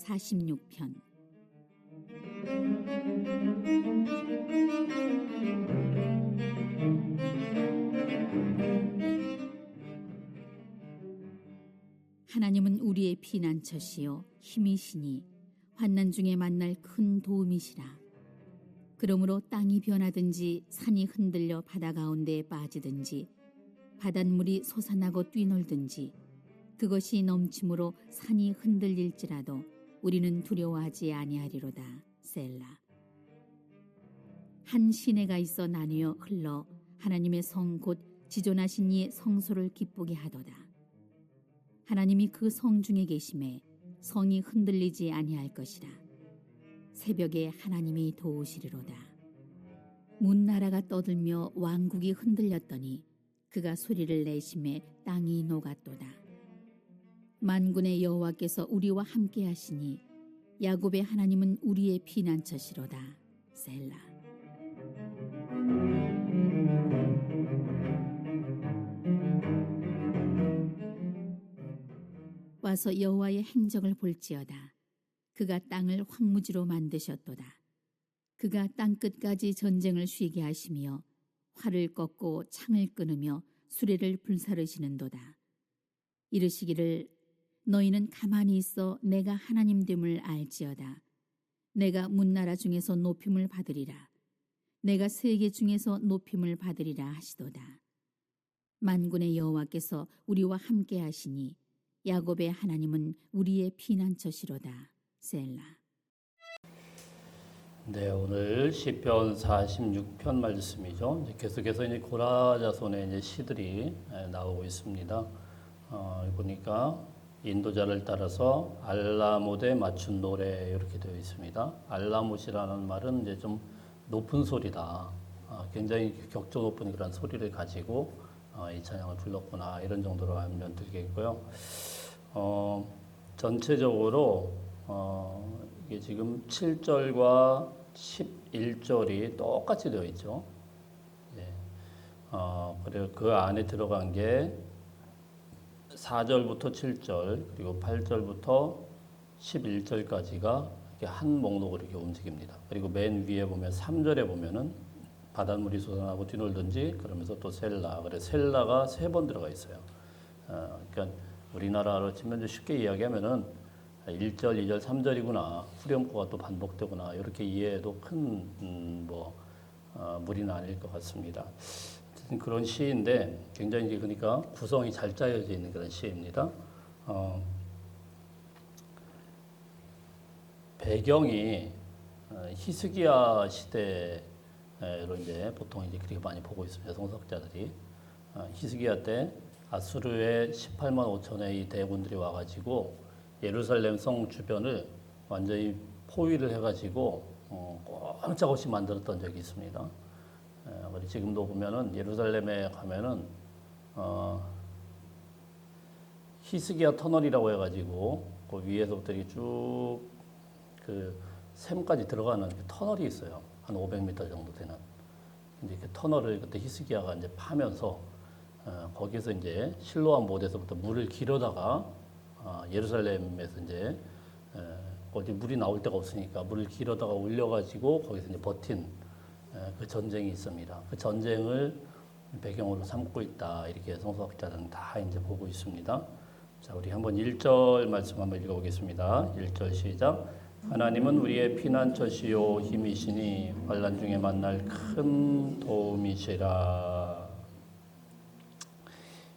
46편. 하나님은 우리의 피난처시요 힘이시니 환난 중에 만날 큰 도움이시라. 그러므로 땅이 변하든지 산이 흔들려 바다 가운데에 빠지든지 바닷물이 솟아나고 뛰놀든지 그것이 넘침으로 산이 흔들릴지라도 우리는 두려워하지 아니하리로다. 셀라. 한 시내가 있어 나뉘어 흘러 하나님의 성 곧 지존하신 이의 성소를 기쁘게 하도다. 하나님이 그 성 중에 계심에 성이 흔들리지 아니할 것이라. 새벽에 하나님이 도우시리로다. 문나라가 떠들며 왕국이 흔들렸더니 그가 소리를 내심에 땅이 녹았도다. 만군의 여호와께서 우리와 함께 하시니 야곱의 하나님은 우리의 피난처시로다. 셀라. 와서 여호와의 행적을 볼지어다. 그가 땅을 황무지로 만드셨도다. 그가 땅끝까지 전쟁을 쉬게 하시며 활을 꺾고 창을 끊으며 수레를 불사르시는도다. 이르시기를 너희는 가만히 있어 내가 하나님됨을 알지어다. 내가 문나라 중에서 높임을 받으리라. 내가 세계 중에서 높임을 받으리라 하시도다. 만군의 여호와께서 우리와 함께 하시니 야곱의 하나님은 우리의 피난처시로다. 셀라. 네, 오늘 시편 46편 말씀이죠. 계속해서 이제 고라 자손의 이제 시들이 나오고 있습니다. 보니까 인도자를 따라서 알라못에 맞춘 노래 이렇게 되어 있습니다. 알라못이라는 말은 이제 좀 높은 소리다. 굉장히 격조 높은 그런 소리를 가지고 이 찬양을 불렀구나 이런 정도로 하면 되겠고요. 전체적으로 이게 지금 7절과 11절이 똑같이 되어 있죠. 예. 그리고 그 안에 들어간 게 4절부터 7절 그리고 8절부터 11절까지가 이렇게 한 목록으로 이렇게 움직입니다. 그리고 맨 위에 보면 3절에 보면은 바닷물이 솟아나고 뒤놀든지 그러면서 또 셀라. 그래 셀라가 3번 들어가 있어요. 그러니까 우리나라로 치면 쉽게 이야기하면은 1절, 2절, 3절이구나. 후렴구가 또 반복되구나. 이렇게 이해해도 큰 무리는 아닐 것 같습니다. 그런 시인데 굉장히 그러니까 구성이 잘 짜여져 있는 그런 시입니다. 배경이 히스기야 시대로 이제 보통 이제 그렇게 많이 보고 있습니다. 성서학자들이 히스기야 때 아수르의 18만 5천의 이 대군들이 와가지고 예루살렘 성 주변을 완전히 포위를 해가지고 꼼짝없이 만들었던 적이 있습니다. 그리고 지금도 보면은 예루살렘에 가면은 히스기야 터널이라고 해가지고 그 위에서부터 쭉 그 샘까지 들어가는 그 터널이 있어요. 한 500m 정도 되는. 이제 그 터널을 그때 히스기야가 이제 파면서 거기서 이제 실로암 못에서부터 물을 길어다가 예루살렘에서 이제 어디 물이 나올 데가 없으니까 물을 길어다가 올려가지고 거기서 이제 버틴 그 전쟁이 있습니다. 그 전쟁을 배경으로 삼고 있다 이렇게 성서학자들은 다 이제 보고 있습니다. 자, 우리 한번 1절 말씀 한번 읽어보겠습니다. 1절 시작. 하나님은 우리의 피난처시요 힘이시니 환난 중에 만날 큰 도움이시라.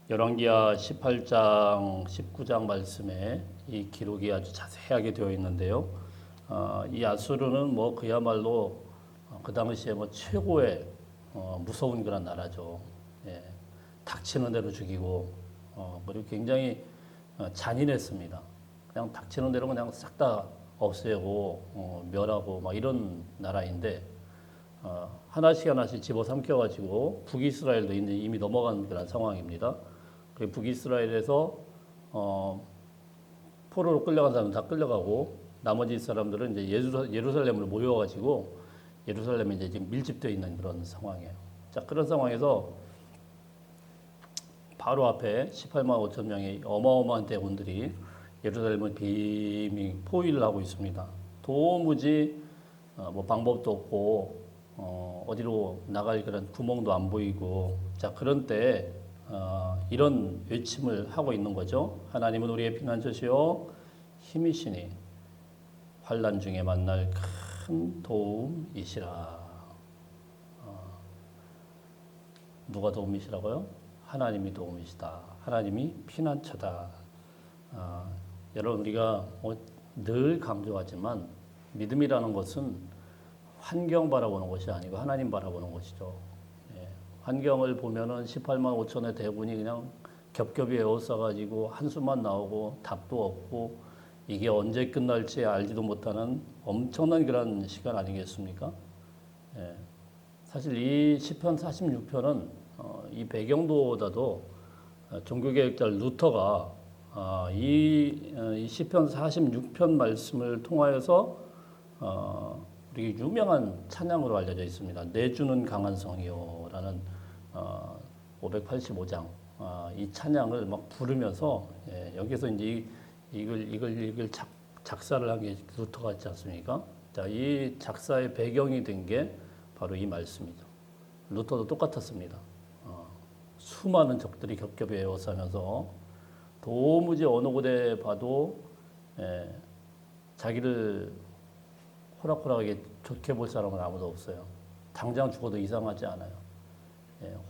열왕기하 18장, 19장 말씀에 이 기록이 아주 자세하게 되어 있는데요. 이 아수르는 뭐 그야말로 그 당시에 뭐 최고의 무서운 그런 나라죠. 예, 닥치는 대로 죽이고 그리고 굉장히 잔인했습니다. 그냥 닥치는 대로 그냥 싹 다 없애고 멸하고 막 이런 나라인데 하나씩 하나씩 집어삼켜가지고 북이스라엘도 이미 넘어간 그런 상황입니다. 북이스라엘에서 포로로 끌려간 사람은 다 끌려가고 나머지 사람들은 이제 예루살렘으로 모여가지고 예루살렘에 이제 지금 밀집되어 있는 그런 상황이에요. 자, 그런 상황에서 바로 앞에 18만 5천 명의 어마어마한 대군들이 예루살렘은 빙빙 포위를 하고 있습니다. 도무지 뭐 방법도 없고 어디로 나갈 그런 구멍도 안 보이고 자 그런 때 이런 외침을 하고 있는 거죠. 하나님은 우리의 피난처시요 힘이시니 환난 중에 만날 큰 도움이시라. 누가 도움이시라고요? 하나님이 도움이시다. 하나님이 피난처다. 여러분 우리가 늘 강조하지만 믿음이라는 것은 환경 바라보는 것이 아니고 하나님 바라보는 것이죠. 예, 환경을 보면은 18만 5천의 대군이 그냥 겹겹이 에워싸가지고 한숨만 나오고 답도 없고 이게 언제 끝날지 알지도 못하는 엄청난 그런 시간 아니겠습니까? 예, 사실 이 시편 46편은 이 배경보다도 종교개혁자 루터가 이 시편 46편 말씀을 통하여서 우리 유명한 찬양으로 알려져 있습니다. 내 주는 강한 성이요라는 585장 이 찬양을 막 부르면서 여기서 이제 이걸 작사를 한 게 루터 같지 않습니까? 자, 이 작사의 배경이 된 게 바로 이 말씀이죠. 루터도 똑같았습니다. 수많은 적들이 겹겹이 에워싸면서 도무지 어느 곳에 봐도 자기를 호락호락하게 좋게 볼 사람은 아무도 없어요. 당장 죽어도 이상하지 않아요.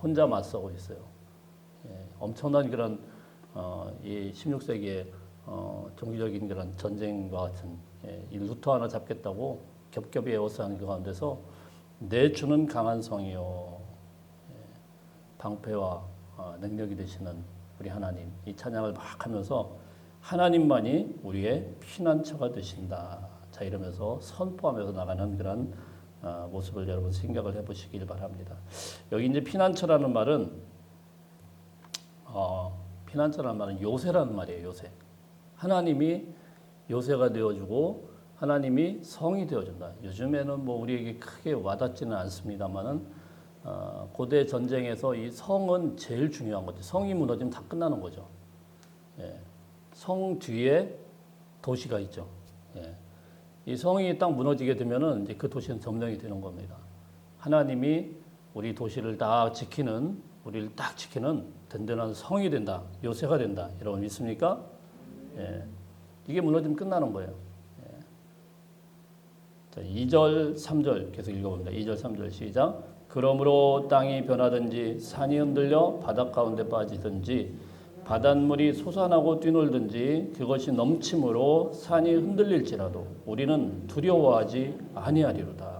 혼자 맞서고 있어요. 엄청난 그런 이 16세기의 종교적인 그런 전쟁과 같은 이 루터 하나 잡겠다고 겹겹이 에워싸는 그 가운데서 내 주는 강한 성이요 방패와 능력이 되시는 우리 하나님 이 찬양을 막 하면서 하나님만이 우리의 피난처가 되신다. 자 이러면서 선포하면서 나가는 그런 모습을 여러분 생각을 해보시길 바랍니다. 여기 이제 피난처라는 말은 요새라는 말이에요. 요새. 하나님이 요새가 되어주고 하나님이 성이 되어준다. 요즘에는 뭐 우리에게 크게 와닿지는 않습니다만은 고대 전쟁에서 이 성은 제일 중요한 거죠. 성이 무너지면 다 끝나는 거죠. 성 뒤에 도시가 있죠. 이 성이 딱 무너지게 되면은 이제 그 도시는 점령이 되는 겁니다. 하나님이 우리 도시를 다 지키는, 우리를 딱 지키는 든든한 성이 된다. 요새가 된다. 여러분 믿습니까? 이게 무너지면 끝나는 거예요. 자, 2절, 3절 계속 읽어봅니다. 2절, 3절 시작. 그러므로 땅이 변하든지 산이 흔들려 바닷 가운데 빠지든지 바닷물이 솟아나고 뛰놀든지 그것이 넘침으로 산이 흔들릴지라도 우리는 두려워하지 아니하리로다.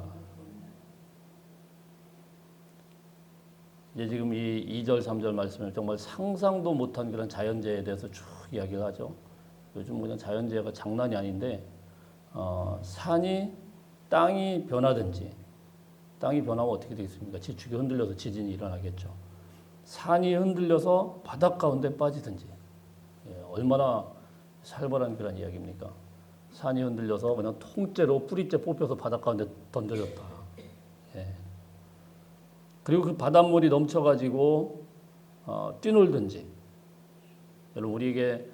이제 지금 이 2절, 3절 말씀을 정말 상상도 못한 그런 자연재해에 대해서 쭉 이야기를 하죠. 요즘 그냥 자연재해가 장난이 아닌데 땅이 변하든지 땅이 변하면 어떻게 되겠습니까? 지축이 흔들려서 지진이 일어나겠죠. 산이 흔들려서 바닷 가운데 빠지든지 얼마나 살벌한 그런 이야기입니까? 산이 흔들려서 그냥 통째로 뿌리째 뽑혀서 바닷 가운데 던져졌다. 그리고 그 바닷물이 넘쳐가지고 뛰놀든지 여러분 우리에게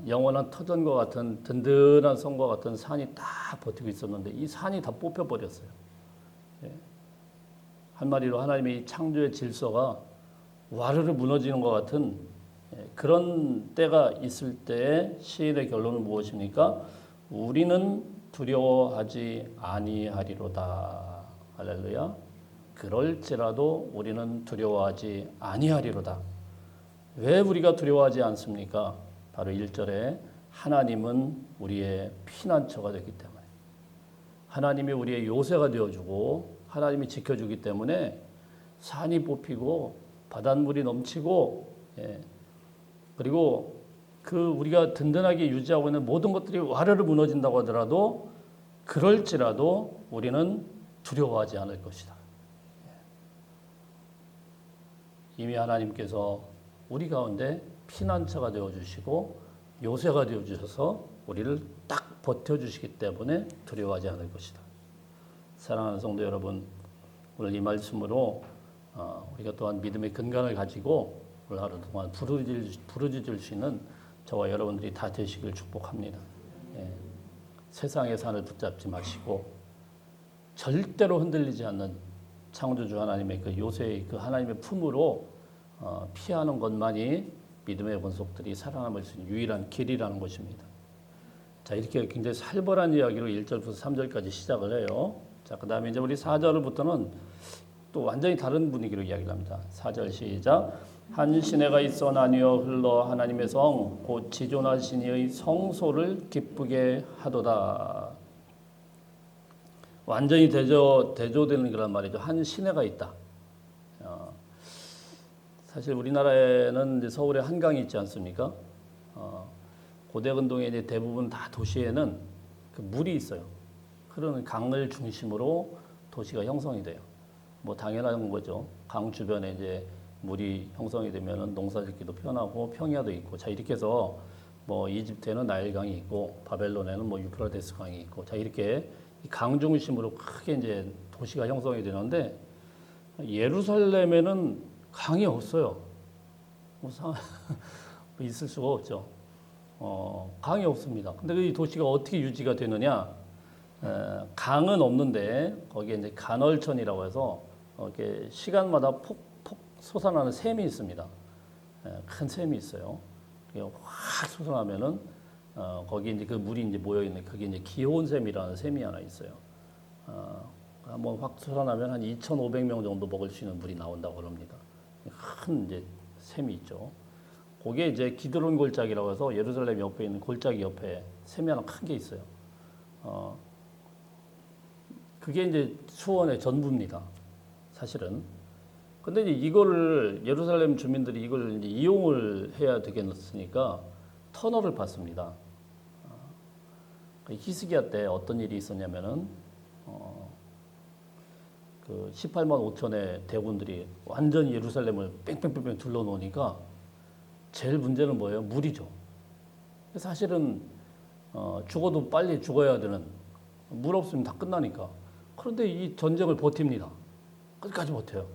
영원한 터전과 같은 든든한 성과 같은 산이 딱 버티고 있었는데 이 산이 다 뽑혀버렸어요. 한마디로 하나님의 창조의 질서가 와르르 무너지는 것 같은 그런 때가 있을 때 시인의 결론은 무엇입니까? 우리는 두려워하지 아니하리로다. 할렐루야. 그럴지라도 우리는 두려워하지 아니하리로다. 왜 우리가 두려워하지 않습니까? 바로 1절에 하나님은 우리의 피난처가 되기 때문에 하나님이 우리의 요새가 되어주고 하나님이 지켜주기 때문에 산이 뽑히고 바닷물이 넘치고 그리고 그 우리가 든든하게 유지하고 있는 모든 것들이 와르르 무너진다고 하더라도 그럴지라도 우리는 두려워하지 않을 것이다. 이미 하나님께서 우리 가운데 피난처가 되어주시고 요새가 되어주셔서 우리를 딱 버텨주시기 때문에 두려워하지 않을 것이다. 사랑하는 성도 여러분, 오늘 이 말씀으로 우리가 또한 믿음의 근간을 가지고 오늘 하루 동안 부르짖을 수 있는 저와 여러분들이 다 되시길 축복합니다. 예. 세상의 산을 붙잡지 마시고 절대로 흔들리지 않는 창조주 하나님의 그 요새의 그 하나님의 품으로 피하는 것만이 믿음의 권속들이 살아남을 수 있는 유일한 길이라는 것입니다. 자, 이렇게 굉장히 살벌한 이야기로 1절부터 3절까지 시작을 해요. 자, 그 다음에 이제 우리 4절부터는 또 완전히 다른 분위기로 이야기를 합니다. 4절 시작. 한 시내가 있어 나뉘어 흘러 하나님의 성 곧 지존하신 이의 성소를 기쁘게 하도다. 완전히 대조되는 그런 말이죠. 한 시내가 있다. 사실 우리나라에는 이제 서울에 한강이 있지 않습니까? 고대 근동의 이제 대부분 다 도시에는 그 물이 있어요. 흐르는 강을 중심으로 도시가 형성이 돼요. 뭐 당연한 거죠. 강 주변에 이제 물이 형성이 되면은 농사짓기도 편하고 평야도 있고, 자 이렇게 해서 뭐 이집트에는 나일강이 있고 바벨론에는 뭐 유프라테스 강이 있고, 자 이렇게 강 중심으로 크게 이제 도시가 형성이 되는데 예루살렘에는 강이 없어요. 뭐 있을 수가 없죠. 강이 없습니다. 근데 이 도시가 어떻게 유지가 되느냐? 강은 없는데 거기에 이제 간헐천이라고 해서 이렇게 시간마다 폭폭 솟아나는 샘이 있습니다. 큰 샘이 있어요. 확 솟아나면은 거기 이제 그 물이 이제 모여 있는 그게 이제 기혼샘이라는 샘이 하나 있어요. 한번 확 솟아나면 한 2,500명 정도 먹을 수 있는 물이 나온다고 합니다. 큰 이제 샘이 있죠. 거기에 이제 기드론 골짜기라고 해서 예루살렘 옆에 있는 골짜기 옆에 샘이 하나 큰 게 있어요. 그게 이제 수원의 전부입니다. 사실은. 근데 이제 이거를 예루살렘 주민들이 이걸 이제 이용을 해야 되겠으니까 터널을 팠습니다. 히스기야 때 어떤 일이 있었냐면은 그 18만 5천의 대군들이 완전히 예루살렘을 뺑뺑뺑뺑 둘러놓으니까 제일 문제는 뭐예요? 물이죠. 사실은 죽어도 빨리 죽어야 되는, 물 없으면 다 끝나니까. 그런데 이 전쟁을 버팁니다. 끝까지 버텨요.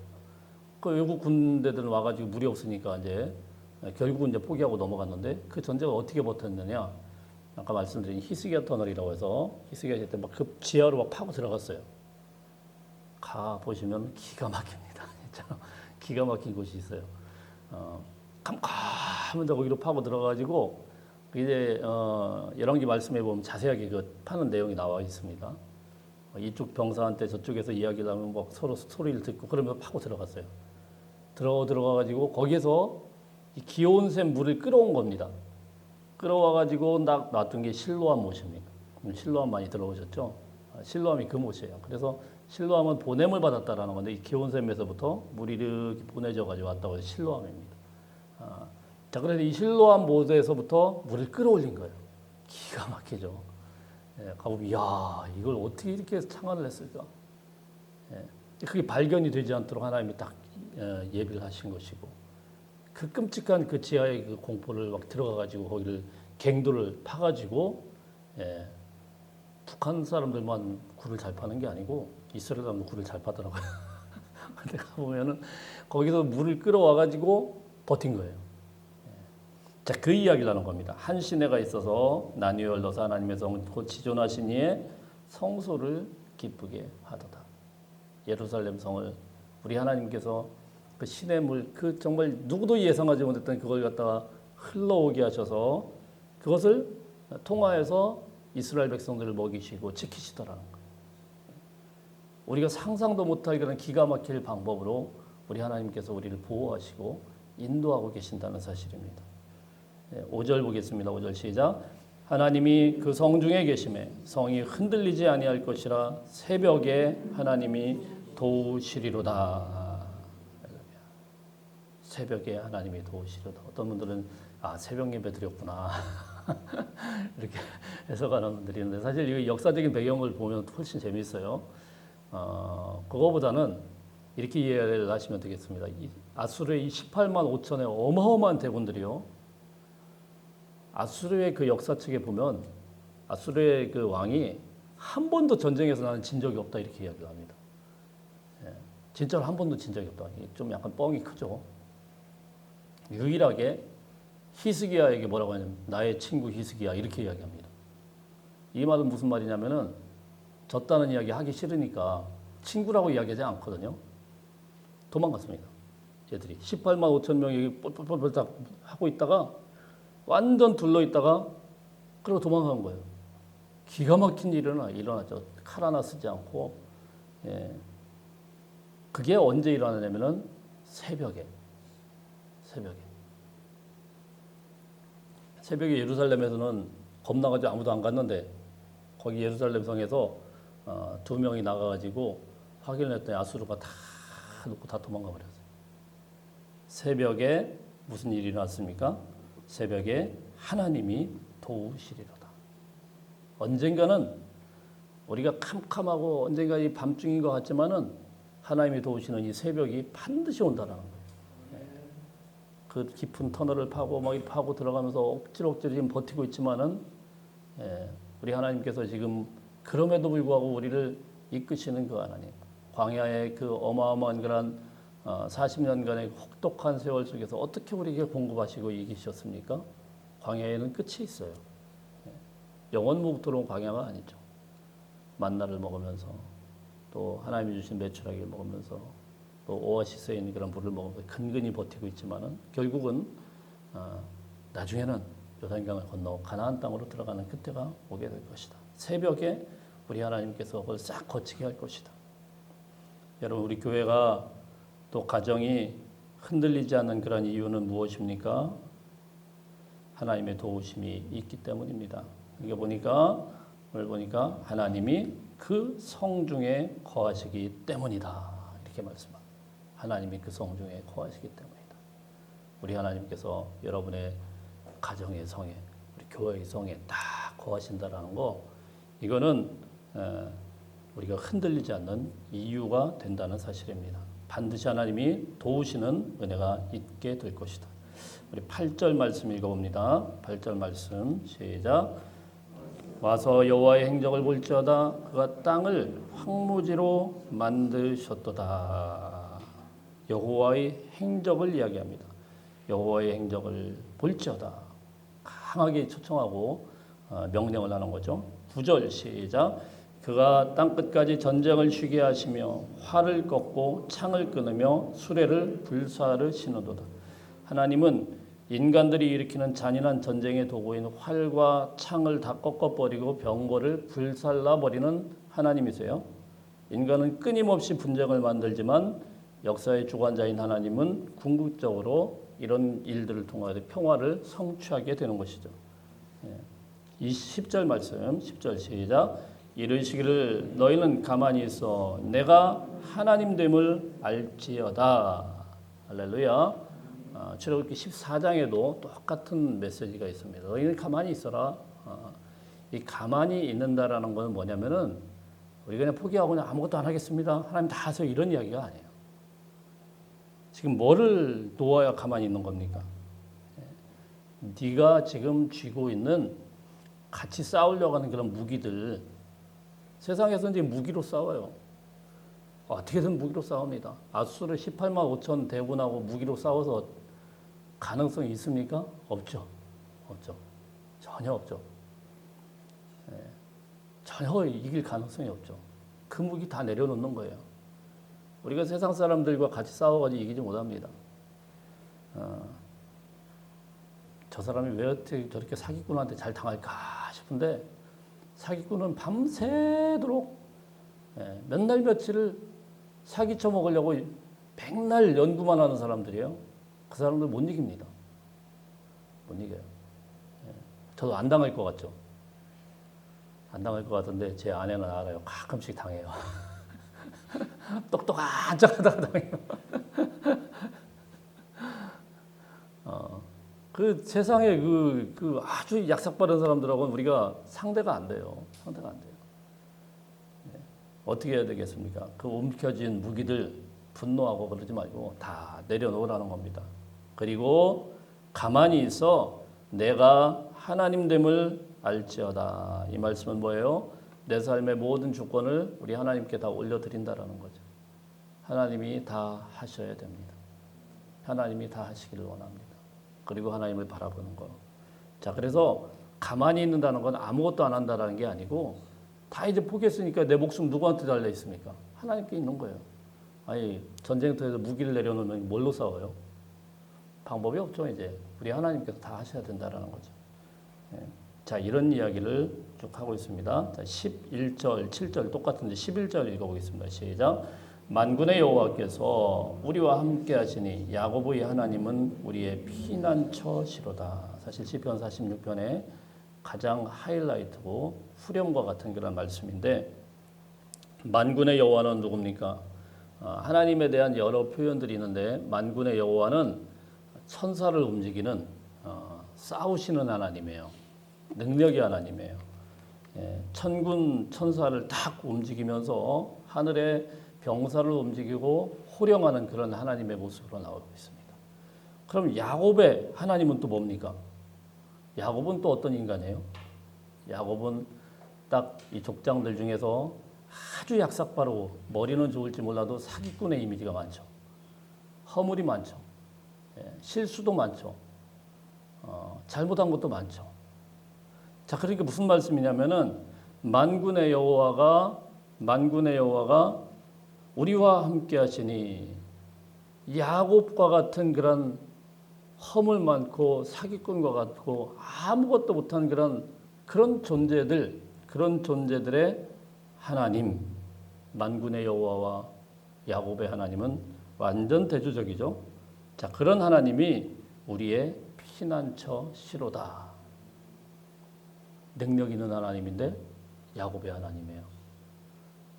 그 외국 군대들은 와가지고 물이 없으니까 이제 결국은 이제 포기하고 넘어갔는데 그 전쟁을 어떻게 버텼느냐? 아까 말씀드린 히스기야 터널이라고 해서 히스기야 때 막 그 지하로 막 파고 들어갔어요. 가 보시면 기가 막힙니다. 기가 막힌 곳이 있어요. 캄캄한데 거기로 파고 들어가지고 이제 열왕기 말씀해 보면 자세하게 그 파는 내용이 나와 있습니다. 이쪽 병사한테 저쪽에서 이야기를 하면 막 서로 스토리를 듣고 그러면서 파고 들어갔어요. 들어가가지고 거기에서 이 기온샘 물을 끌어온 겁니다. 끌어와가지고 놔둔 게 실로암 못입니다. 실로암 많이 들어오셨죠? 실로암이 그 못이에요. 그래서 실로암은 보냄을 받았다라는 건데 이 기온샘에서부터 물이 이렇게 보내져가지고 왔다고 해서 실로암입니다. 자, 그래서 이 실로암 못에서부터 물을 끌어올린 거예요. 기가 막히죠. 가보면 이야 이걸 어떻게 이렇게 창안을 했을까? 그게 발견이 되지 않도록 하나님이 딱 예비를 하신 것이고 그 끔찍한 그 지하의 그 공포를 막 들어가가지고 거기를 갱도를 파가지고 북한 사람들만 굴을 잘 파는 게 아니고 이스라엘 사람도 굴을 잘 파더라고요. 근데 가보면은 거기서 물을 끌어와가지고 버틴 거예요. 자, 그 이야기를 하는 겁니다. 한 시내가 있어서 나뉘어 흘러서 하나님의 성 곧 지존하신 이의 성소를 기쁘게 하도다. 예루살렘 성을 우리 하나님께서 그 시냇물 그 정말 누구도 예상하지 못했던 그걸 갖다가 흘러오게 하셔서 그것을 통하여서 이스라엘 백성들을 먹이시고 지키시더라는 거예요. 우리가 상상도 못할 그런 기가 막힐 방법으로 우리 하나님께서 우리를 보호하시고 인도하고 계신다는 사실입니다. 5절 보겠습니다. 5절 시작. 하나님이 그 성중에 계심에 성이 흔들리지 아니할 것이라 새벽에 하나님이 도우시리로다. 새벽에 하나님이 도우시리로다. 어떤 분들은 새벽 예배 드렸구나 이렇게 해석하는 분들이 있는데 사실 이 역사적인 배경을 보면 훨씬 재미있어요. 그거보다는 이렇게 이해를 하시면 되겠습니다. 아수르의 18만 5천의 어마어마한 대군들이요. 아수르의 그 역사책에 보면 아수르의 그 왕이 한 번도 전쟁에서 나는 진 적이 없다 이렇게 이야기를 합니다. 진짜로 한 번도 진 적이 없다. 좀 약간 뻥이 크죠. 유일하게 히스기야에게 뭐라고 하냐면 나의 친구 히스기야 이렇게 이야기합니다. 이 말은 무슨 말이냐면은 졌다는 이야기 하기 싫으니까 친구라고 이야기하지 않거든요. 도망갔습니다. 얘들이 18만 5천 명이 뻘뻘뻘 딱 하고 있다가 완전 둘러 있다가 그러고 도망간 거예요. 기가 막힌 일은 일어나죠. 칼 하나 쓰지 않고. 예. 그게 언제 일어나냐면은 새벽에 예루살렘에서는 겁나가지고 아무도 안 갔는데 거기 예루살렘 성에서 2명이 나가가지고 확인을 했더니 아수르가 다 놓고 다 도망가 버렸어요. 새벽에 무슨 일이 일어났습니까? 새벽에 하나님이 도우시리로다. 언젠가는 우리가 캄캄하고 언젠가 이 밤중인 것 같지만은 하나님이 도우시는 이 새벽이 반드시 온다라는 거예요. 그 깊은 터널을 파고 막 이렇게 파고 들어가면서 억지로 지금 버티고 있지만은 우리 하나님께서 지금 그럼에도 불구하고 우리를 이끄시는 그 하나님. 광야의 그 어마어마한 그런 40년간의 혹독한 세월 속에서 어떻게 우리에게 공급하시고 이기셨습니까? 광야에는 끝이 있어요. 영원 무국토록 광야가 아니죠. 만나를 먹으면서 또 하나님이 주신 메추라기를 먹으면서 또 오아시스에 있는 그런 물을 먹으면서 근근히 버티고 있지만은 결국은 나중에는 요단강을 건너 가나안 땅으로 들어가는 그때가 오게 될 것이다. 새벽에 우리 하나님께서 그걸 싹 거치게 할 것이다. 여러분 우리 교회가 또 가정이 흔들리지 않는 그런 이유는 무엇입니까? 하나님의 도우심이 있기 때문입니다. 이게 오늘 보니까 하나님이 그 성중에 거하시기 때문이다. 이렇게 말씀합니다. 하나님이 그 성중에 거하시기 때문이다. 우리 하나님께서 여러분의 가정의 성에, 우리 교회의 성에 딱 거하신다라는 거, 이거는 우리가 흔들리지 않는 이유가 된다는 사실입니다. 반드시 하나님이 도우시는 은혜가 있게 될 것이다. 우리 8절 말씀 읽어봅니다. 8절 말씀 시작. 와서 여호와의 행적을 볼지어다 그가 땅을 황무지로 만드셨도다. 여호와의 행적을 이야기합니다. 여호와의 행적을 볼지어다. 강하게 초청하고 명령을 하는 거죠. 9절 시작. 그가 땅끝까지 전쟁을 쉬게 하시며 활을 꺾고 창을 끊으며 수레를 불사르시는도다. 하나님은 인간들이 일으키는 잔인한 전쟁의 도구인 활과 창을 다 꺾어버리고 병거를 불살라버리는 하나님이세요. 인간은 끊임없이 분쟁을 만들지만 역사의 주관자인 하나님은 궁극적으로 이런 일들을 통하여 평화를 성취하게 되는 것이죠. 이 10절 말씀, 10절 시작. 이르시기를 너희는 가만히 있어 내가 하나님됨을 알지어다. 할렐루야. 출애굽기 14장에도 똑같은 메시지가 있습니다. 너희는 가만히 있어라. 이 가만히 있는다라는 것은 뭐냐면은 우리가 그냥 포기하고 그냥 아무것도 안 하겠습니다. 하나님 다 하세요. 이런 이야기가 아니에요. 지금 뭐를 놓아야 가만히 있는 겁니까? 네가 지금 쥐고 있는 같이 싸우려고 하는 그런 무기들, 세상에서 이제 무기로 싸워요. 어떻게든 무기로 싸웁니다. 아수르 18만 5천 대군하고 무기로 싸워서 가능성이 있습니까? 없죠. 전혀 없죠. 전혀 이길 가능성이 없죠. 그 무기 다 내려놓는 거예요. 우리가 세상 사람들과 같이 싸워가지고 이기지 못합니다. 저 사람이 왜 어떻게 저렇게 사기꾼한테 잘 당할까 싶은데 사기꾼은 밤새도록 몇 날 며칠을 사기쳐 먹으려고 백날 연구만 하는 사람들이에요. 그 사람들 못 이깁니다. 못 이겨요. 저도 안 당할 것 같죠? 안 당할 것 같은데 제 아내는 알아요. 가끔씩 당해요. 똑똑한 척하다가 당해요. 그 세상에 그 아주 약삭 빠른 사람들하고는 우리가 상대가 안 돼요. 상대가 안 돼요. 어떻게 해야 되겠습니까? 그 움켜쥔 무기들 분노하고 그러지 말고 다 내려놓으라는 겁니다. 그리고 가만히 있어 내가 하나님됨을 알지어다. 이 말씀은 뭐예요? 내 삶의 모든 주권을 우리 하나님께 다 올려드린다라는 거죠. 하나님이 다 하셔야 됩니다. 하나님이 다 하시기를 원합니다. 그리고 하나님을 바라보는 거. 자, 그래서 가만히 있는다는 건 아무것도 안 한다라는 게 아니고 다 이제 포기했으니까 내 목숨 누구한테 달려 있습니까? 하나님께 있는 거예요. 아니 전쟁터에서 무기를 내려놓으면 뭘로 싸워요? 방법이 없죠. 이제 우리 하나님께서 다 하셔야 된다라는 거죠. 예. 자, 이런 이야기를 쭉 하고 있습니다. 자, 11절, 7절 똑같은데 11절 읽어보겠습니다. 시작. 만군의 여호와께서 우리와 함께 하시니 야고보의 하나님은 우리의 피난처시로다. 사실 시편 46편의 가장 하이라이트고 후렴과 같은 그런 말씀인데 만군의 여호와는 누굽니까? 하나님에 대한 여러 표현들이 있는데 만군의 여호와는 천사를 움직이는 싸우시는 하나님이에요. 능력의 하나님이에요. 예, 천군 천사를 딱 움직이면서 하늘의 병사를 움직이고 호령하는 그런 하나님의 모습으로 나오고 있습니다. 그럼 야곱의 하나님은 또 뭡니까? 야곱은 또 어떤 인간이에요? 야곱은 딱 이 족장들 중에서 아주 약삭빠르고 머리는 좋을지 몰라도 사기꾼의 이미지가 많죠. 허물이 많죠. 예, 실수도 많죠. 잘못한 것도 많죠. 자, 그러니까 무슨 말씀이냐면은 만군의 여호와가 우리와 함께 하시니 야곱과 같은 그런 허물 많고 사기꾼과 같고 아무것도 못한 그런 존재들의 하나님, 만군의 여호와와 야곱의 하나님은 완전 대조적이죠. 자, 그런 하나님이 우리의 피난처 시로다. 능력 있는 하나님인데 야곱의 하나님이에요.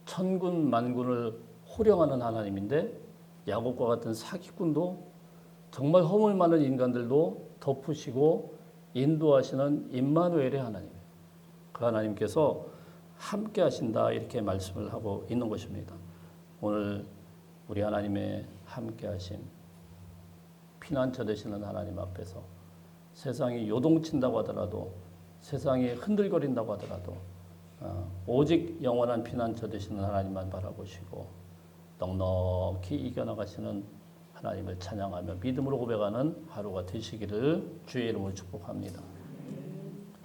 천군 만군을 호령하는 하나님인데 야곱과 같은 사기꾼도 정말 허물 많은 인간들도 덮으시고 인도하시는 임마누엘의 하나님이에요. 그 하나님께서 함께 하신다 이렇게 말씀을 하고 있는 것입니다. 오늘 우리 하나님의 함께 하심 피난처 되시는 하나님 앞에서 세상이 요동친다고 하더라도 세상이 흔들거린다고 하더라도 오직 영원한 피난처 되시는 하나님만 바라보시고 넉넉히 이겨나가시는 하나님을 찬양하며 믿음으로 고백하는 하루가 되시기를 주의 이름으로 축복합니다.